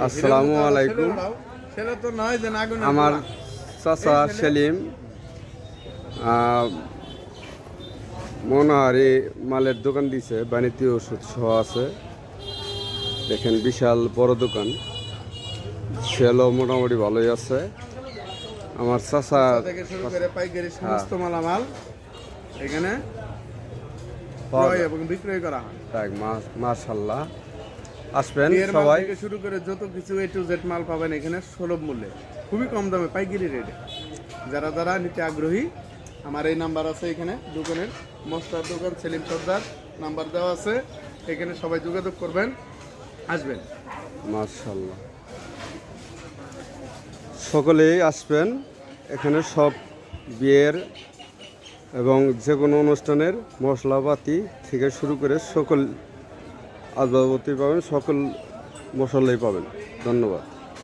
আসসালামু আলাইকুম। আমার চাচা সেলিম মনোহারি মালের দোকান দিছে, বাণিজ্য ওষুধ সহ আছে। দেখেন বিশাল বড় দোকান, সেলও মোটামুটি ভালোই আছে। আমার চাচা থেকে শুরু করে পাইকারি সমস্ত মালামাল এখানে ক্রয় এবং বিক্রয় করা হয়। তাই মাশাআল্লাহ, আসবেন বিয়ের মাল সবাই। থেকে শুরু করে যত কিছু A to Z মাল পাবেন এখানে সুলভ মূল্যে, খুবই কম দামে পাইকারি রেটে। যারা যারা নিতে আগ্রহী, আমার এই নাম্বার আছে এখানে দোকানের, মশলার দোকান সেলিম সর্দার নাম্বার দেওয়া আছে, এখানে সবাই যোগাযোগ করবেন, আসবেন। মাশাআল্লাহ, সকলেই আসবেন। এখানে সব বিয়ের এবং যে কোনো অনুষ্ঠানের মশলাপাতি থেকে শুরু করে সকল আসবাবপত্র পাবেন, সকল মশলাই পাবেন। ধন্যবাদ।